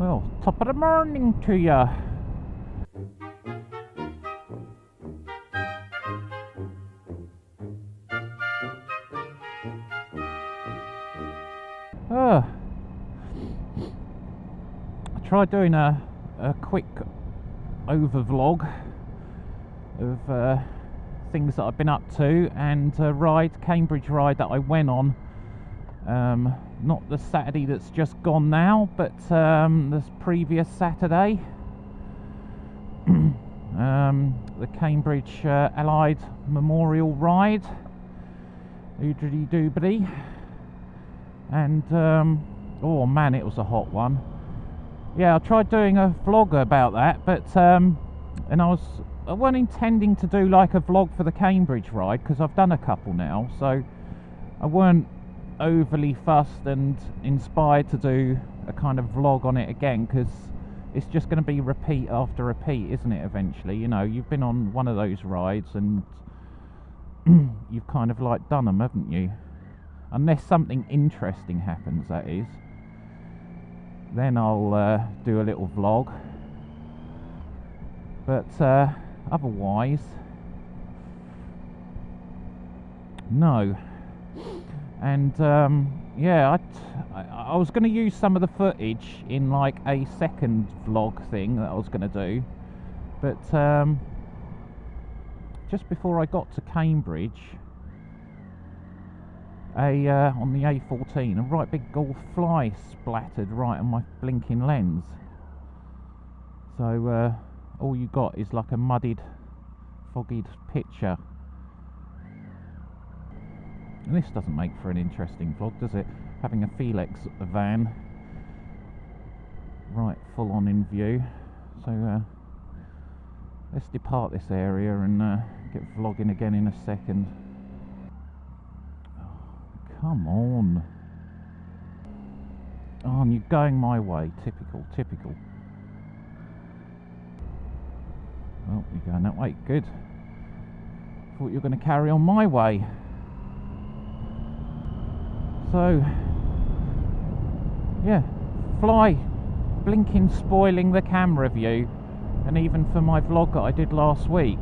Well, top of the morning to ya. I tried doing a quick over vlog of things that I've been up to, and a Cambridge ride that I went on. Not the Saturday that's just gone now, but this previous Saturday. The Cambridge Allied Memorial Ride. Oodly doobly. And oh man, it was a hot one. Yeah, I tried doing a vlog about that, but and I wasn't intending to do like a vlog for the Cambridge ride, because I've done a couple now, so I weren't overly fussed and inspired to do a kind of vlog on it again, because it's just going to be repeat after repeat, isn't it, eventually? You know, you've been on one of those rides and you've kind of like done them, haven't you? Unless something interesting happens, that is. Then I'll do a little vlog. But otherwise, no. And yeah, I was going to use some of the footage in like a second vlog thing that I was going to do, but just before I got to Cambridge, on the A14, a right big golf fly splattered right on my blinking lens. So all you got is like a muddied, foggied picture. And this doesn't make for an interesting vlog, does it? Having a Felix van right full on in view. So let's depart this area and get vlogging again in a second. Oh, come on. Oh, and you're going my way. Typical, typical. Oh, you're going that way. Good. Thought you were going to carry on my way. So, yeah, fly blinking spoiling the camera view, and even for my vlog that I did last week.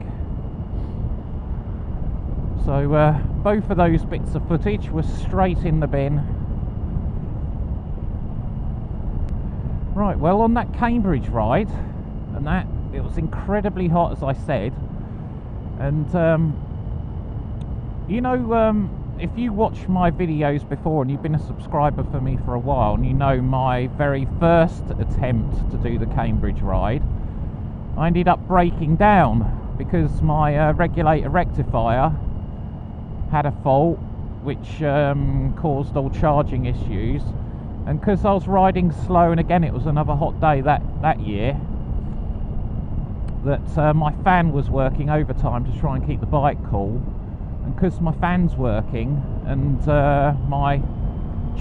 So both of those bits of footage were straight in the bin. Right, well, on that Cambridge ride, and that, it was incredibly hot, as I said, and you know, if you watch my videos before and you've been a subscriber for me for a while, and you know my very first attempt to do the Cambridge ride, I ended up breaking down because my regulator rectifier had a fault, which caused all charging issues. And because I was riding slow, and again it was another hot day that year, that my fan was working overtime to try and keep the bike cool. And because my fan's working and my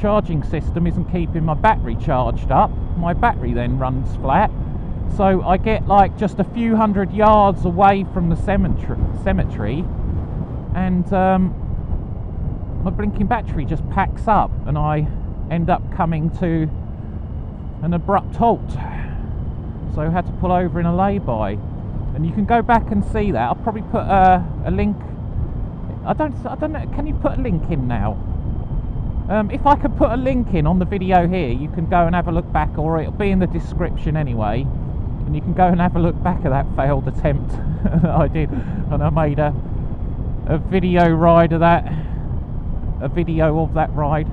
charging system isn't keeping my battery charged up, my battery then runs flat. So I get like just a few hundred yards away from the cemetery, and my blinking battery just packs up, and I end up coming to an abrupt halt. So I had to pull over in a lay-by, and you can go back and see that. I'll probably put a link. I don't know, can you put a link in now? If I could put a link in on the video here, you can go and have a look back, or it'll be in the description anyway, and you can go and have a look back at that failed attempt that I did, and I made a video ride of that, a video of that ride,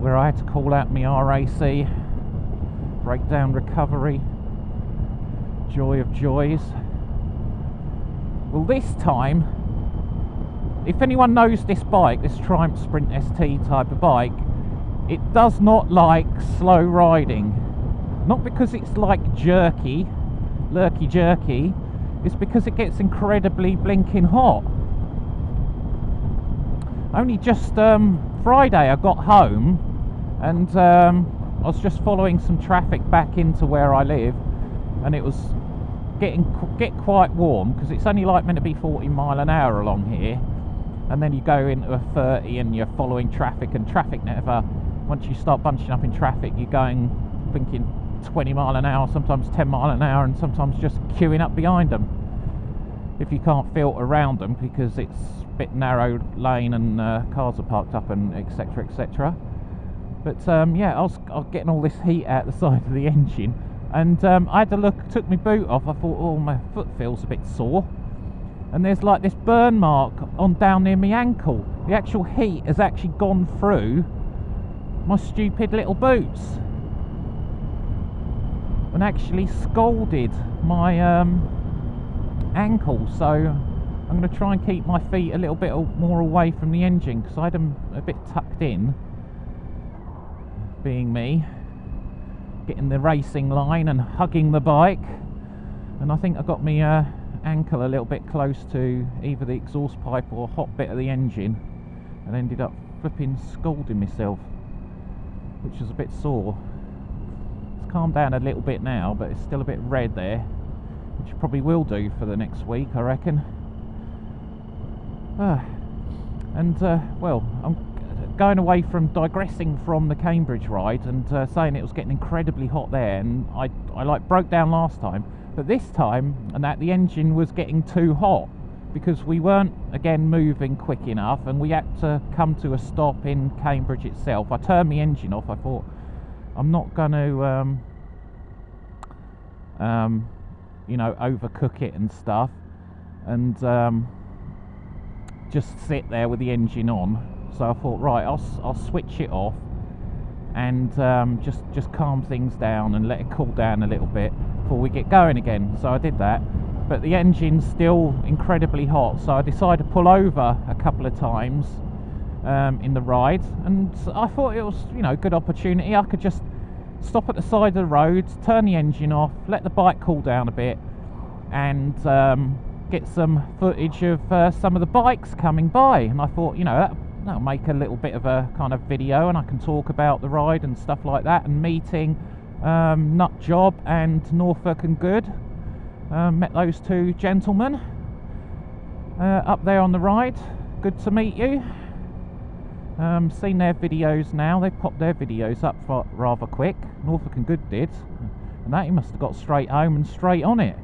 where I had to call out my RAC, breakdown recovery, joy of joys. Well, this time, if anyone knows this bike, this Triumph Sprint ST type of bike, it does not like slow riding. Not because it's like jerky, lurky jerky, it's because it gets incredibly blinking hot. Only just Friday I got home, and I was just following some traffic back into where I live, and it was get quite warm, because it's only like meant to be 40 mile an hour along here, and then you go into a 30 and you're following traffic, and traffic never once you start bunching up in traffic, you're going thinking 20 mile an hour, sometimes 10 mile an hour, and sometimes just queuing up behind them if you can't filter around them because it's a bit narrow lane and cars are parked up and etc etc. But yeah, I was getting all this heat out the side of the engine, and I had to look, took my boot off. I thought, oh, my foot feels a bit sore, and there's like this burn mark on down near my ankle. The actual heat has actually gone through my stupid little boots and actually scalded my ankle. So I'm going to try and keep my feet a little bit more away from the engine because I had them a bit tucked in, being me, getting the racing line and hugging the bike, and I think I got my ankle a little bit close to either the exhaust pipe or hot bit of the engine and ended up flipping scalding myself, which was a bit sore. It's calmed down a little bit now, but it's still a bit red there, which probably will do for the next week, I reckon. Well, I'm going away from digressing from the Cambridge ride and saying it was getting incredibly hot there, and I like broke down last time, but this time, and that the engine was getting too hot because we weren't again moving quick enough, and we had to come to a stop in Cambridge itself. I turned the engine off. I thought, I'm not going to you know, overcook it and stuff, and just sit there with the engine on. So I thought, right, I'll switch it off and just calm things down and let it cool down a little bit before we get going again. So I did that, but the engine's still incredibly hot, so I decided to pull over a couple of times in the ride, and I thought it was, you know, a good opportunity. I could just stop at the side of the road, turn the engine off, let the bike cool down a bit, and get some footage of some of the bikes coming by. And I thought, you know, that'll make a little bit of a kind of video, and I can talk about the ride and stuff like that, and meeting Nut Job and Norfolk and Good. Met those two gentlemen up there on the ride. Good to meet you. Seen their videos now. They popped their videos up rather quick. Norfolk and Good did, and that he must have got straight home and straight on it.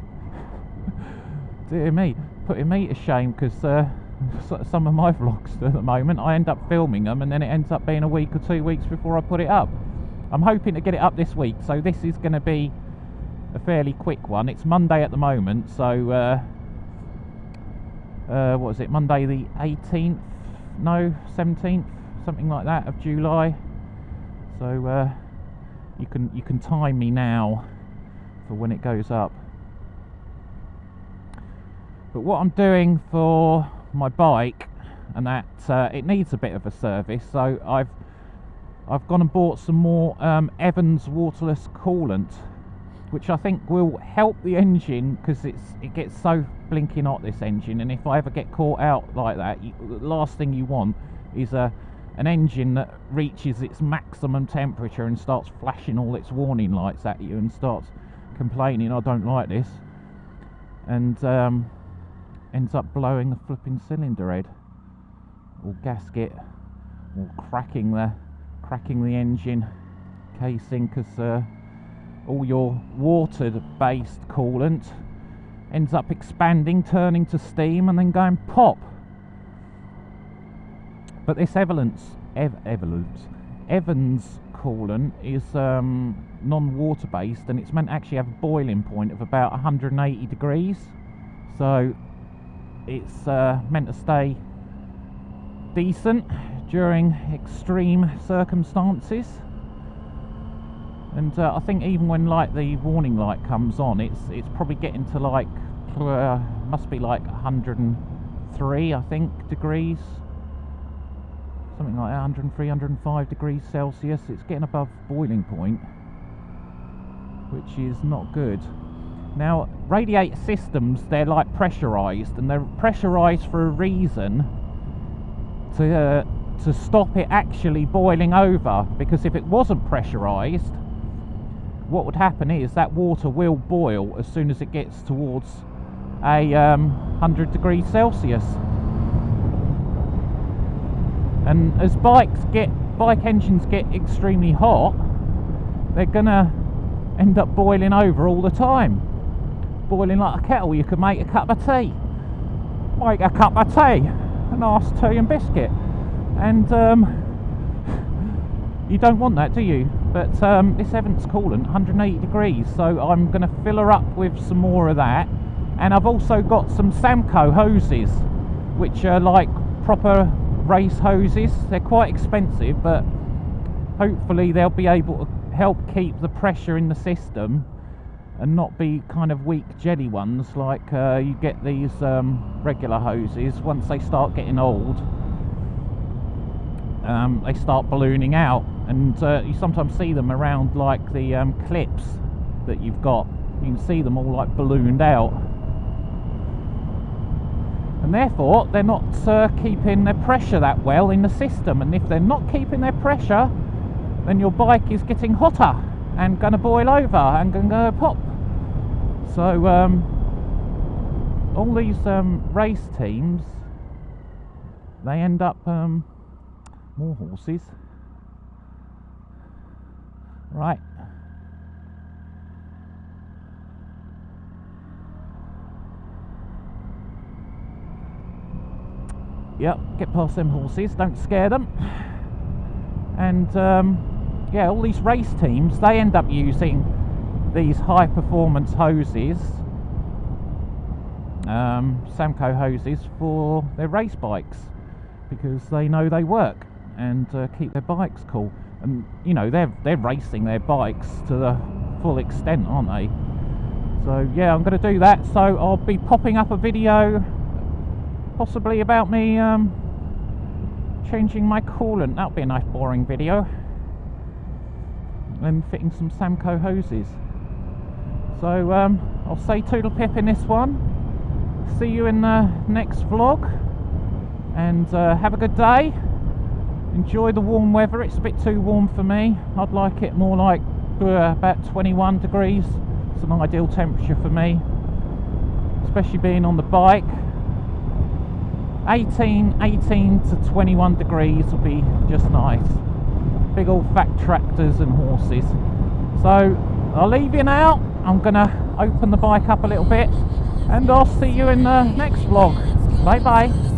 Dear me, putting me to shame, because some of my vlogs at the moment, I end up filming them and then it ends up being a week or 2 weeks before I put it up. I'm hoping to get it up this week, so this is going to be a fairly quick one. It's Monday at the moment, so what is it, Monday the 18th, no, 17th, something like that, of July. So you can time me now for when it goes up. But what I'm doing for my bike, and that it needs a bit of a service, so I've gone and bought some more Evans waterless coolant, which I think will help the engine, because it gets so blinking hot, this engine, and if I ever get caught out like that, the last thing you want is an engine that reaches its maximum temperature and starts flashing all its warning lights at you and starts complaining, I don't like this, and ends up blowing the flipping cylinder head or gasket, or cracking the engine casing, because all your water-based coolant ends up expanding, turning to steam, and then going pop. But this Evans coolant is non-water based, and it's meant to actually have a boiling point of about 180 degrees, so it's meant to stay decent during extreme circumstances. And I think even when like the warning light comes on, it's probably getting to like must be like 103, I think, degrees, something like that, 103, 105 degrees Celsius. It's getting above boiling point, which is not good. Now, radiator systems, they're like pressurized, and they're pressurized for a reason, to stop it actually boiling over, because if it wasn't pressurized, what would happen is that water will boil as soon as it gets towards a 100 degrees Celsius. And as bikes get bike engines get extremely hot, they're gonna end up boiling over all the time, boiling like a kettle. You could make a cup of tea, make a cup of tea, a nice tea and biscuit, and you don't want that, do you? But this Evans coolant, 180 degrees, so I'm going to fill her up with some more of that. And I've also got some Samco hoses, which are like proper race hoses. They're quite expensive, but hopefully they'll be able to help keep the pressure in the system and not be kind of weak jelly ones like you get these regular hoses. Once they start getting old, they start ballooning out, and you sometimes see them around like the clips that you've got. You can see them all like ballooned out, and therefore they're not keeping their pressure that well in the system. And if they're not keeping their pressure, then your bike is getting hotter and going to boil over and going to pop. So all these race teams, they end up more horses. Right. Yep, get past them horses, don't scare them. And yeah, all these race teams, they end up using these high performance hoses, Samco hoses, for their race bikes, because they know they work and keep their bikes cool. And you know, they're racing their bikes to the full extent, aren't they? So yeah, I'm going to do that. So I'll be popping up a video possibly about me changing my coolant. That'll be a nice boring video. And fitting some Samco hoses. So I'll say toodle pip in this one. See you in the next vlog, and have a good day. Enjoy the warm weather. It's a bit too warm for me. I'd like it more like about 21 degrees. It's an ideal temperature for me, especially being on the bike. 18 to 21 degrees will be just nice. Big old fat tractors and horses. So I'll leave you now. I'm gonna open the bike up a little bit, and I'll see you in the next vlog. Bye bye.